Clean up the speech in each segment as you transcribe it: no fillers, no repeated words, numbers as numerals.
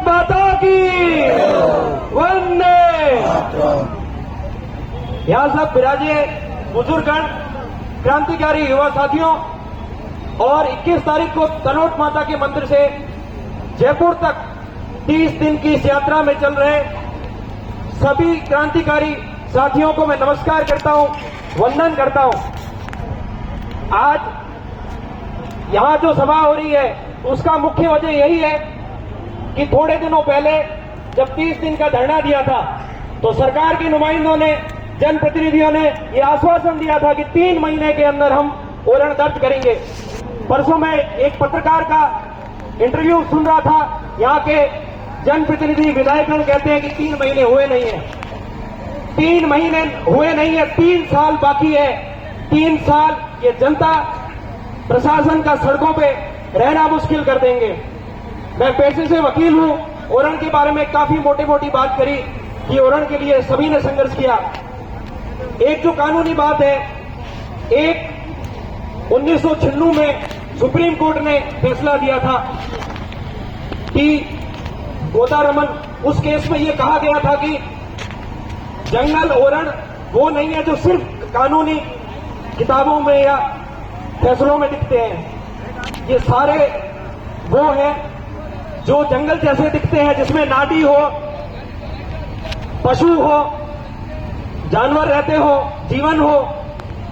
माता की वंदे। यहाँ सब विराजे बुजुर्गगण, क्रांतिकारी युवा साथियों, और 21 तारीख को तनोट माता के मंदिर से जयपुर तक 30 दिन की इस यात्रा में चल रहे सभी क्रांतिकारी साथियों को मैं नमस्कार करता हूं, वंदन करता हूं। आज यहां जो सभा हो रही है उसका मुख्य वजह यही है कि थोड़े दिनों पहले जब 30 दिन का धरना दिया था तो सरकार के नुमाइंदों ने, जनप्रतिनिधियों ने यह आश्वासन दिया था कि 3 महीने के अंदर हम ओरण दर्ज करेंगे। परसों मैं एक पत्रकार का इंटरव्यू सुन रहा था, यहाँ के जनप्रतिनिधि विधायकगण कहते हैं कि 3 महीने हुए नहीं है। 3 महीने हुए नहीं है, 3 साल बाकी है। 3 साल ये जनता प्रशासन का सड़कों पे रहना मुश्किल कर देंगे। मैं पेशे से वकील हूं, ओरण के बारे में काफी मोटी मोटी बात करी कि ओरण के लिए सभी ने संघर्ष किया। एक जो कानूनी बात है, एक 1996 में सुप्रीम कोर्ट ने फैसला दिया था कि गोदारमन, उस केस में यह कहा गया था कि जंगल ओरण वो नहीं है जो सिर्फ कानूनी किताबों में या फैसलों में दिखते हैं। ये सारे वो हैं जो जंगल जैसे दिखते हैं, जिसमें नाटी हो, पशु हो, जानवर रहते हो, जीवन हो,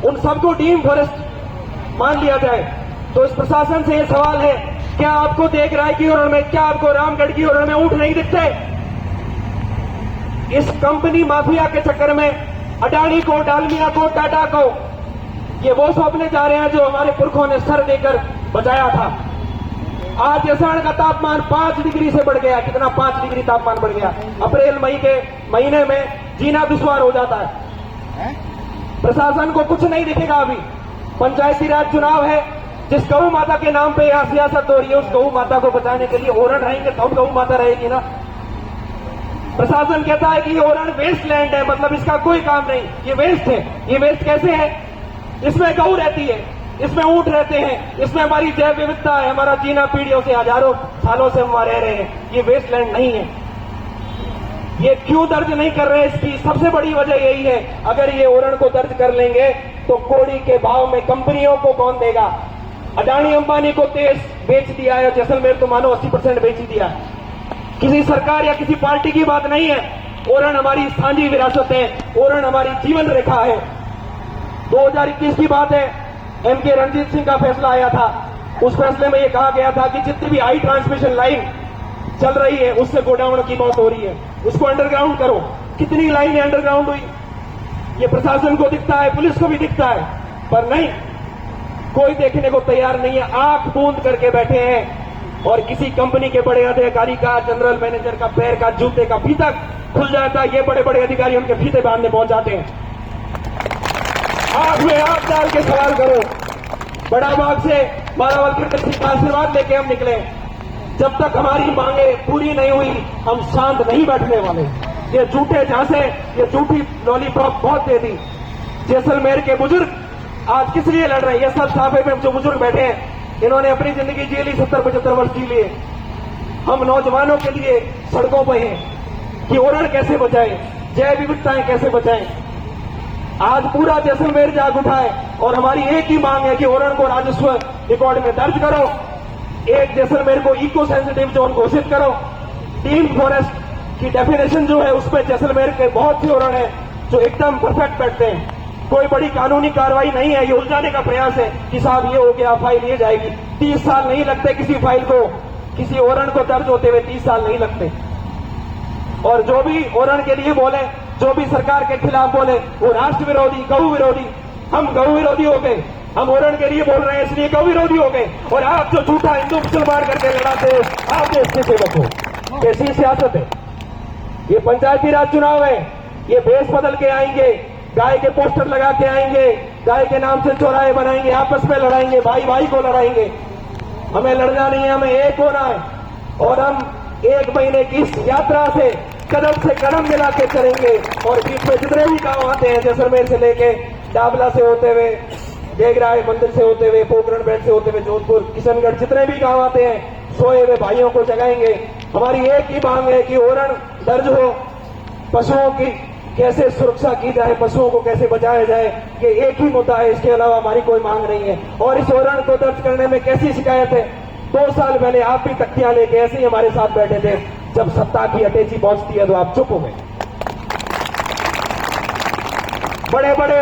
उन सबको डीम फॉरेस्ट मान लिया जाए। तो इस प्रशासन से ये सवाल है, क्या आपको देख रहा है कि ओरण में, क्या आपको रामगढ़ की ओरण में ऊंट नहीं दिखते? इस कंपनी माफिया के चक्कर में अडानी को, डालमिया को, टाटा को ये वो सौंपने जा रहे हैं जो हमारे पुरखों ने सर देकर बचाया था। आज जसरण का तापमान 5 डिग्री से बढ़ गया। कितना? 5 डिग्री तापमान बढ़ गया। अप्रैल मई के महीने में जीना दुश्वार हो जाता है। प्रशासन को कुछ नहीं दिखेगा। अभी पंचायती राज चुनाव है, जिस गौ माता के नाम पे यहां सियासत हो रही है, उस गौ माता को बचाने के लिए ओरण रहेंगे तब गौ माता रहेगी ना। प्रशासन कहता है कि ये ओरण वेस्ट लैंड है, मतलब इसका कोई काम नहीं, ये वेस्ट है। ये वेस्ट कैसे है? इसमें गौ रहती है, इसमें ऊंट रहते हैं, इसमें हमारी जैव विविधता है, हमारा जीना पीढ़ियों से, हजारों सालों से हम रह रहे हैं। ये वेस्टलैंड नहीं है। ये क्यों दर्ज नहीं कर रहे? इसकी सबसे बड़ी वजह यही है, अगर ये ओरण को दर्ज कर लेंगे तो कोड़ी के भाव में कंपनियों को कौन देगा? अडानी अंबानी को तेज बेच दिया है, जैसलमेर तो मानो 80% बेच ही दिया है। किसी सरकार या किसी पार्टी की बात नहीं है। ओरण हमारी स्थानीय विरासत है, ओरण हमारी जीवन रेखा है। 2021 की बात है, एमके रणजीत सिंह का फैसला आया था। उस फैसले में यह कहा गया था कि जितनी भी हाई ट्रांसमिशन लाइन चल रही है उससे गोडाउन की मौत हो रही है, उसको अंडरग्राउंड करो। कितनी लाइनें अंडरग्राउंड हुई? ये प्रशासन को दिखता है, पुलिस को भी दिखता है, पर नहीं, कोई देखने को तैयार नहीं है। आंख बूंद करके बैठे हैं और किसी कंपनी के बड़े अधिकारी का, जनरल मैनेजर का पैर का, जूते का फीता खुल जाता है, ये बड़े बड़े अधिकारी उनके फीते बांधने पहुंच जाते हैं। आंख में आंख डाल के सवाल करो। बड़ा बाग से मारावल कृष्ण सिंह का आशीर्वाद लेके हम निकले। जब तक हमारी मांगे पूरी नहीं हुई हम शांत नहीं बैठने वाले। ये झूठे झांसे, ये झूठी लॉलीपॉप बहुत दे दी। जैसलमेर के बुजुर्ग आज किस लिए लड़ रहे हैं? ये सब साफे में जो बुजुर्ग बैठे हैं, इन्होंने अपनी जिंदगी जी ली, 70-75 वर्ष जी लिए। हम नौजवानों के लिए सड़कों पर हैं कि ओरण कैसे बचाएं, जैव विविधताएं कैसे बचाएं। आज पूरा जैसलमेर जाग उठा है और हमारी एक ही मांग है कि ओरण को राजस्व रिकॉर्ड में दर्ज करो। एक जैसलमेर को इको सेंसिटिव जोन घोषित करो। डीम्ड फॉरेस्ट की डेफिनेशन जो है उसमें जैसलमेर के बहुत से ओरण है जो एकदम परफेक्ट बैठते हैं। कोई बड़ी कानूनी कार्रवाई नहीं है, ये उलझाने का प्रयास है कि साहब ये हो गया, फाइल ये जाएगी। 30 साल नहीं लगते किसी फाइल को, किसी ओरण को दर्ज होते हुए 30 साल नहीं लगते। और जो भी ओरण के लिए बोले, जो भी सरकार के खिलाफ बोले, वो राष्ट्र विरोधी, गौ विरोधी। हम गौ विरोधी हो गए, हम ओरण के लिए बोल रहे हैं इसलिए गौ विरोधी हो गए। और आप जो झूठा हिंदू मुसलमान करके लड़ाते हो, आप देश के सेवक हो। कैसी सियासत है? ये पंचायती राज चुनाव है, ये बेस बदल के आएंगे, गाय के पोस्टर लगा के आएंगे, गाय के नाम से चौराहे बनाएंगे, आपस में लड़ाएंगे, भाई भाई को लड़ाएंगे। हमें लड़ना नहीं है, हमें एक होना है। और हम 1 महीने की इस यात्रा से कदम मिला के चलेंगे। और बीच में जितने भी गांव आते हैं, जैसलमेर से लेके डाबला से होते हुए, देगराय मंदिर से होते हुए, पोखरण बेट से होते हुए जोधपुर, किशनगढ़, जितने भी गांव आते हैं, सोए हुए भाइयों को जगाएंगे। हमारी एक ही मांग है कि ओरण दर्ज हो, पशुओं की कैसे सुरक्षा की जाए, पशुओं को कैसे बचाया जाए, ये एक ही मुद्दा है, इसके अलावा हमारी कोई मांग नहीं है। और इस ओरण को दर्ज करने में कैसी शिकायत है, 2 साल पहले आप भी तख्तियां लेके ऐसे ही हमारे साथ बैठे थे, जब सत्ता की अटैची पहुंचती है तो आप चुप हो गए। बड़े बड़े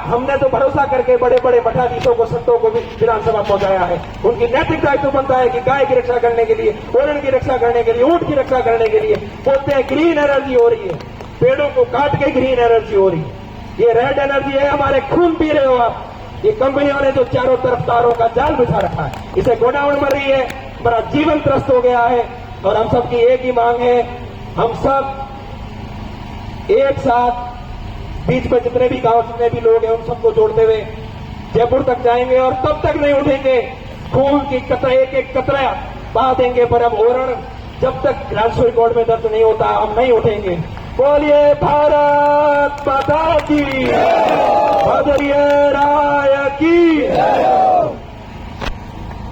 हमने तो भरोसा करके बड़े बड़े मठाधीशों को, संतों को भी विधानसभा पहुंचाया है। उनकी नैतिक दायित्व बनता है कि गाय की रक्षा करने के लिए, ओरण की रक्षा करने के लिए, ऊंट की रक्षा करने के लिए बोलते हैं ग्रीन एनर्जी हो रही है, पेड़ों को काट के ग्रीन एनर्जी हो रही है, ये रेड एनर्जी है, हमारे खून पी रहे हो आप। ये कंपनियों ने जो चारों तरफ तारों का जाल बिछा रखा है, इसे गोडाउन मर रही है, हमारा जीवन त्रस्त हो गया है। और हम सबकी एक ही मांग है, हम सब एक साथ बीच में जितने भी गांव, जितने भी लोग हैं, उन सबको जोड़ते हुए जयपुर तक जाएंगे और तब तक नहीं उठेंगे। खून की कतरा, एक एक कतरा बहा देंगे, पर अब ओरण जब तक ग्रांसो रिकॉर्ड में दर्ज नहीं होता हम नहीं उठेंगे। बोलिए भारत माता की, भद्रिय राय